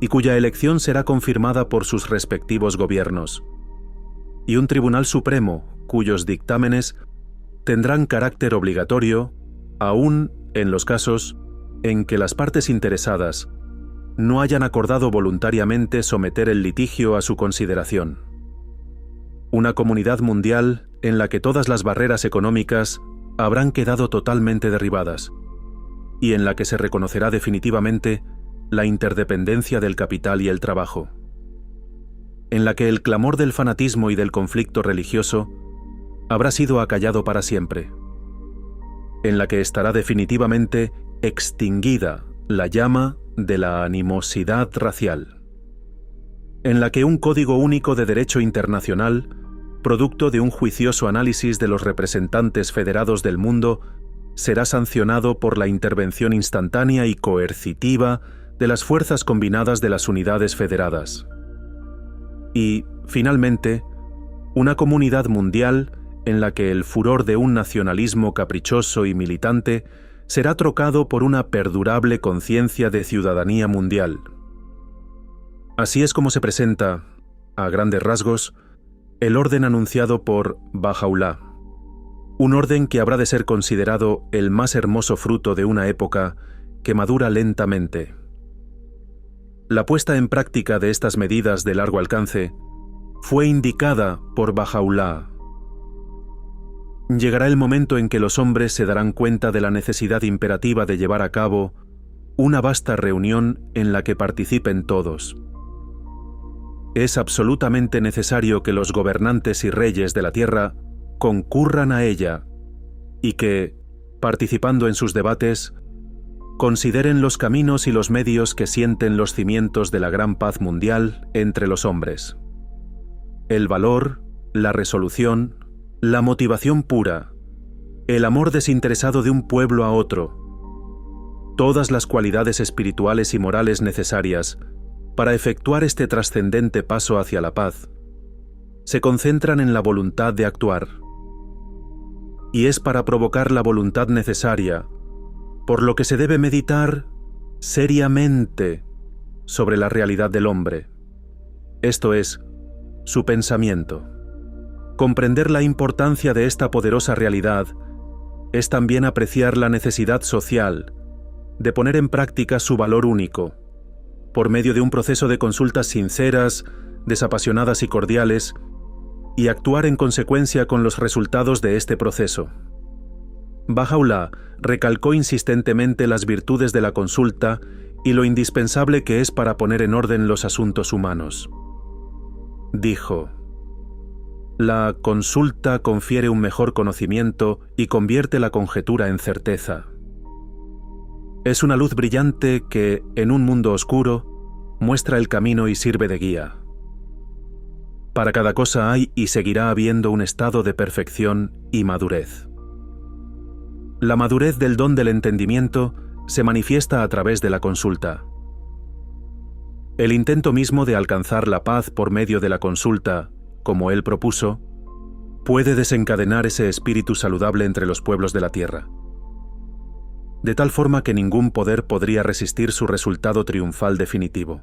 y cuya elección será confirmada por sus respectivos gobiernos, y un Tribunal Supremo cuyos dictámenes tendrán carácter obligatorio, aun en los casos en que las partes interesadas no hayan acordado voluntariamente someter el litigio a su consideración. Una comunidad mundial en la que todas las barreras económicas habrán quedado totalmente derribadas, y en la que se reconocerá definitivamente la interdependencia del capital y el trabajo, en la que el clamor del fanatismo y del conflicto religioso habrá sido acallado para siempre, en la que estará definitivamente extinguida la llama de la animosidad racial, en la que un código único de derecho internacional, producto de un juicioso análisis de los representantes federados del mundo, será sancionado por la intervención instantánea y coercitiva de las fuerzas combinadas de las unidades federadas. Y, finalmente, una comunidad mundial en la que el furor de un nacionalismo caprichoso y militante será trocado por una perdurable conciencia de ciudadanía mundial. Así es como se presenta, a grandes rasgos, el orden anunciado por Baha'u'lláh, un orden que habrá de ser considerado el más hermoso fruto de una época que madura lentamente. La puesta en práctica de estas medidas de largo alcance fue indicada por Baha'u'lláh. Llegará el momento en que los hombres se darán cuenta de la necesidad imperativa de llevar a cabo una vasta reunión en la que participen todos. Es absolutamente necesario que los gobernantes y reyes de la tierra concurran a ella y que, participando en sus debates, consideren los caminos y los medios que sienten los cimientos de la gran paz mundial entre los hombres. El valor, la resolución, la motivación pura, el amor desinteresado de un pueblo a otro, todas las cualidades espirituales y morales necesarias para efectuar este trascendente paso hacia la paz, se concentran en la voluntad de actuar. Y es para provocar la voluntad necesaria, por lo que se debe meditar seriamente sobre la realidad del hombre, esto es, su pensamiento. Comprender la importancia de esta poderosa realidad es también apreciar la necesidad social de poner en práctica su valor único, por medio de un proceso de consultas sinceras, desapasionadas y cordiales, y actuar en consecuencia con los resultados de este proceso. Baha'u'lláh recalcó insistentemente las virtudes de la consulta y lo indispensable que es para poner en orden los asuntos humanos. Dijo: la consulta confiere un mejor conocimiento y convierte la conjetura en certeza. Es una luz brillante que, en un mundo oscuro, muestra el camino y sirve de guía. Para cada cosa hay y seguirá habiendo un estado de perfección y madurez. La madurez del don del entendimiento se manifiesta a través de la consulta. El intento mismo de alcanzar la paz por medio de la consulta, como él propuso, puede desencadenar ese espíritu saludable entre los pueblos de la tierra, de tal forma que ningún poder podría resistir su resultado triunfal definitivo.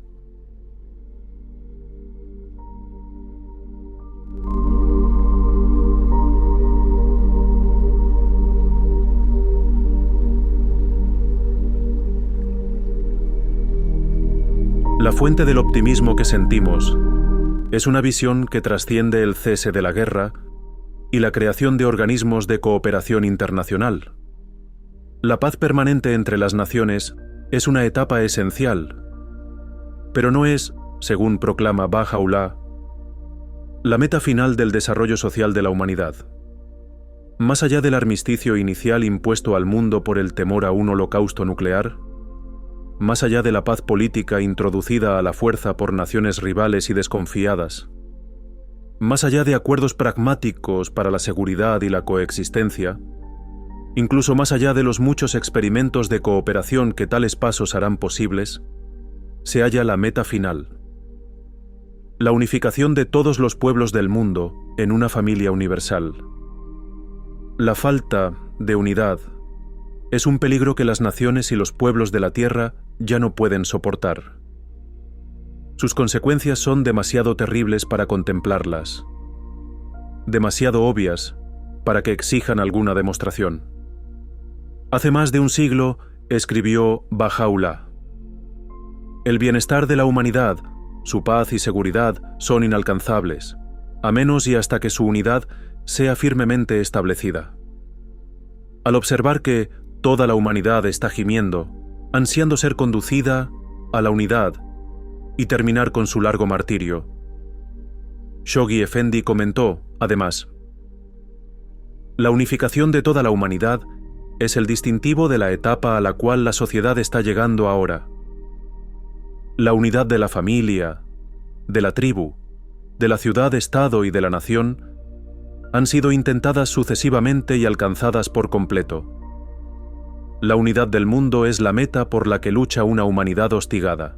La fuente del optimismo que sentimos es una visión que trasciende el cese de la guerra y la creación de organismos de cooperación internacional. La paz permanente entre las naciones es una etapa esencial, pero no es, según proclama Baha'u'lláh, la meta final del desarrollo social de la humanidad. Más allá del armisticio inicial impuesto al mundo por el temor a un holocausto nuclear, más allá de la paz política introducida a la fuerza por naciones rivales y desconfiadas, más allá de acuerdos pragmáticos para la seguridad y la coexistencia, incluso más allá de los muchos experimentos de cooperación que tales pasos harán posibles, se halla la meta final: la unificación de todos los pueblos del mundo en una familia universal. La falta de unidad es un peligro que las naciones y los pueblos de la tierra ya no pueden soportar. Sus consecuencias son demasiado terribles para contemplarlas, demasiado obvias para que exijan alguna demostración. Hace más de un siglo escribió Baha'u'lláh: el bienestar de la humanidad, su paz y seguridad son inalcanzables, a menos y hasta que su unidad sea firmemente establecida. Al observar que toda la humanidad está gimiendo, ansiando ser conducida a la unidad y terminar con su largo martirio, Shoghi Effendi comentó, además: la unificación de toda la humanidad es el distintivo de la etapa a la cual la sociedad está llegando ahora, la unidad de la familia, de la tribu, de la ciudad-estado y de la nación, han sido intentadas sucesivamente y alcanzadas por completo. La unidad del mundo es la meta por la que lucha una humanidad hostigada.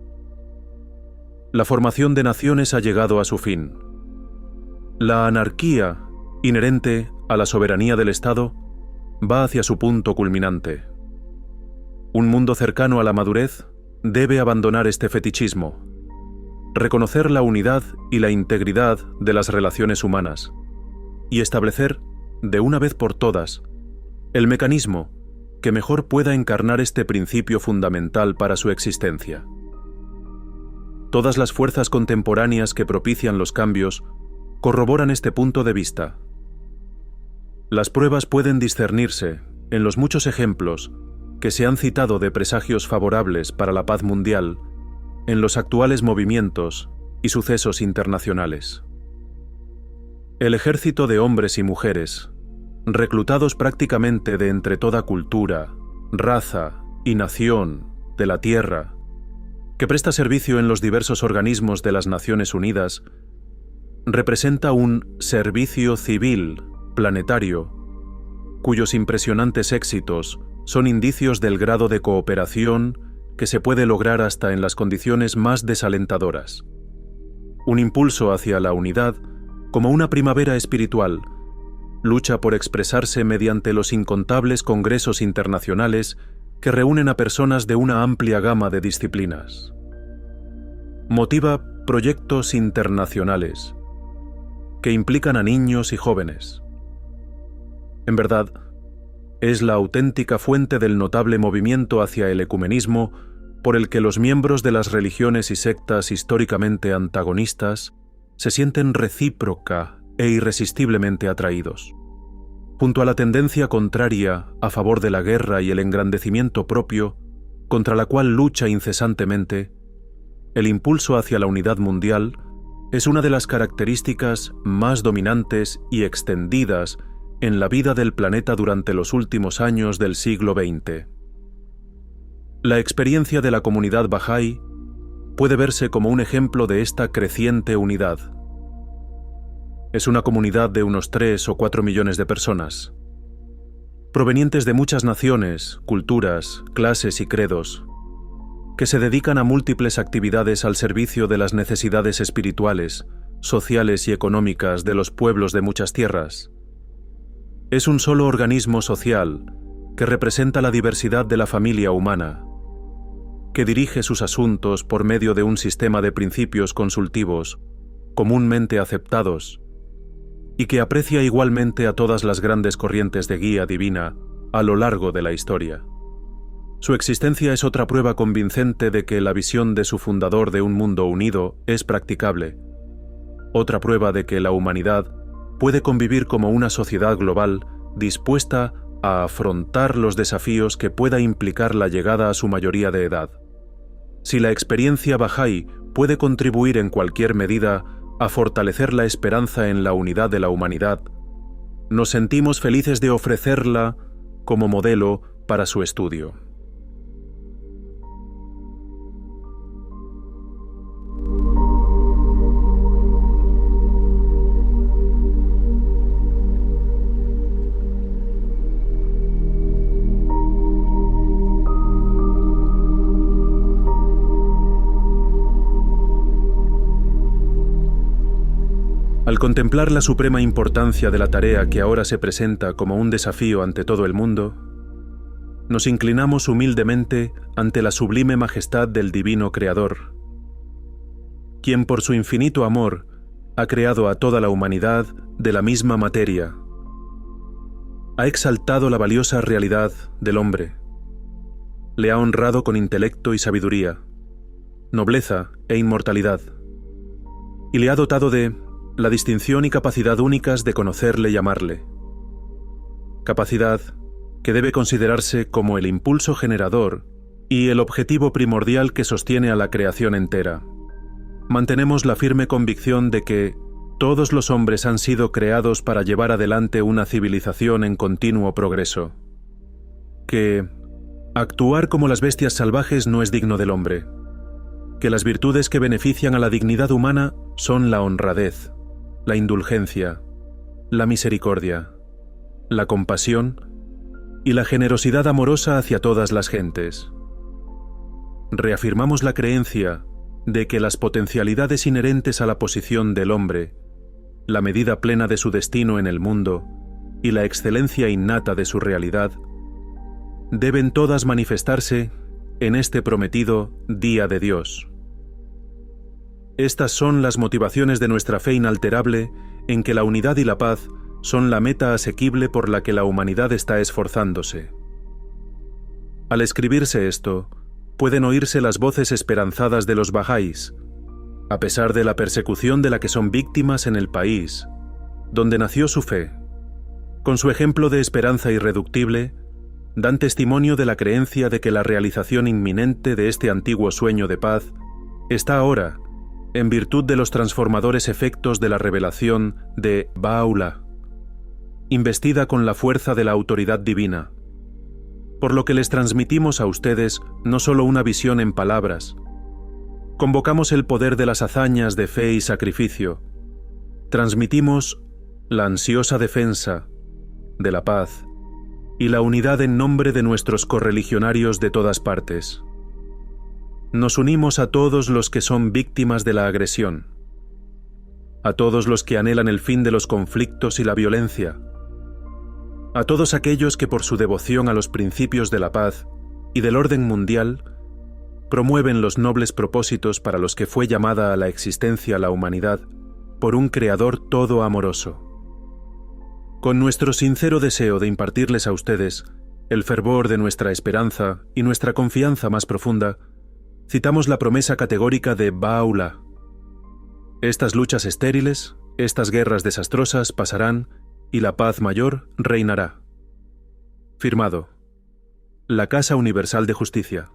La formación de naciones ha llegado a su fin. La anarquía, inherente a la soberanía del Estado, va hacia su punto culminante. Un mundo cercano a la madurez debe abandonar este fetichismo, reconocer la unidad y la integridad de las relaciones humanas y establecer, de una vez por todas, el mecanismo que mejor pueda encarnar este principio fundamental para su existencia. Todas las fuerzas contemporáneas que propician los cambios corroboran este punto de vista. Las pruebas pueden discernirse en los muchos ejemplos que se han citado de presagios favorables para la paz mundial en los actuales movimientos y sucesos internacionales. El ejército de hombres y mujeres, reclutados prácticamente de entre toda cultura, raza y nación de la Tierra, que presta servicio en los diversos organismos de las Naciones Unidas, representa un servicio civil planetario, cuyos impresionantes éxitos son indicios del grado de cooperación que se puede lograr hasta en las condiciones más desalentadoras. Un impulso hacia la unidad, como una primavera espiritual, lucha por expresarse mediante los incontables congresos internacionales que reúnen a personas de una amplia gama de disciplinas. Motiva proyectos internacionales que implican a niños y jóvenes. En verdad, es la auténtica fuente del notable movimiento hacia el ecumenismo por el que los miembros de las religiones y sectas históricamente antagonistas se sienten recíproca e irresistiblemente atraídos. Junto a la tendencia contraria a favor de la guerra y el engrandecimiento propio, contra la cual lucha incesantemente, el impulso hacia la unidad mundial es una de las características más dominantes y extendidas en la vida del planeta durante los últimos años del siglo XX. La experiencia de la comunidad Bahá'í puede verse como un ejemplo de esta creciente unidad. Es una comunidad de unos 3 o 4 millones de personas, provenientes de muchas naciones, culturas, clases y credos, que se dedican a múltiples actividades al servicio de las necesidades espirituales, sociales y económicas de los pueblos de muchas tierras. Es un solo organismo social que representa la diversidad de la familia humana, que dirige sus asuntos por medio de un sistema de principios consultivos comúnmente aceptados y que aprecia igualmente a todas las grandes corrientes de guía divina a lo largo de la historia. Su existencia es otra prueba convincente de que la visión de su fundador de un mundo unido es practicable, otra prueba de que la humanidad puede convivir como una sociedad global dispuesta a afrontar los desafíos que pueda implicar la llegada a su mayoría de edad. Si la experiencia Bahá'í puede contribuir en cualquier medida a fortalecer la esperanza en la unidad de la humanidad, nos sentimos felices de ofrecerla como modelo para su estudio. Al contemplar la suprema importancia de la tarea que ahora se presenta como un desafío ante todo el mundo, nos inclinamos humildemente ante la sublime majestad del Divino Creador, quien por su infinito amor ha creado a toda la humanidad de la misma materia, ha exaltado la valiosa realidad del hombre, le ha honrado con intelecto y sabiduría, nobleza e inmortalidad, y le ha dotado de la distinción y capacidad únicas de conocerle y amarle. Capacidad que debe considerarse como el impulso generador y el objetivo primordial que sostiene a la creación entera. Mantenemos la firme convicción de que todos los hombres han sido creados para llevar adelante una civilización en continuo progreso. Que actuar como las bestias salvajes no es digno del hombre. que las virtudes que benefician a la dignidad humana son la honradez, la indulgencia, la misericordia, la compasión y la generosidad amorosa hacia todas las gentes. Reafirmamos la creencia de que las potencialidades inherentes a la posición del hombre, la medida plena de su destino en el mundo y la excelencia innata de su realidad, deben todas manifestarse en este prometido Día de Dios. Estas son las motivaciones de nuestra fe inalterable en que la unidad y la paz son la meta asequible por la que la humanidad está esforzándose. Al escribirse esto, pueden oírse las voces esperanzadas de los bahá'ís, a pesar de la persecución de la que son víctimas en el país, donde nació su fe. Con su ejemplo de esperanza irreductible, dan testimonio de la creencia de que la realización inminente de este antiguo sueño de paz está ahora, en virtud de los transformadores efectos de la revelación de Baha'u'lláh, investida con la fuerza de la autoridad divina, por lo que les transmitimos a ustedes no solo una visión en palabras, convocamos el poder de las hazañas de fe y sacrificio, transmitimos la ansiosa defensa de la paz y la unidad en nombre de nuestros correligionarios de todas partes. Nos unimos a todos los que son víctimas de la agresión, a todos los que anhelan el fin de los conflictos y la violencia, a todos aquellos que por su devoción a los principios de la paz y del orden mundial promueven los nobles propósitos para los que fue llamada a la existencia la humanidad por un Creador todo amoroso. Con nuestro sincero deseo de impartirles a ustedes el fervor de nuestra esperanza y nuestra confianza más profunda, citamos la promesa categórica de Baha'u'lláh. Estas luchas estériles, estas guerras desastrosas pasarán y la paz mayor reinará. Firmado. La Casa Universal de Justicia.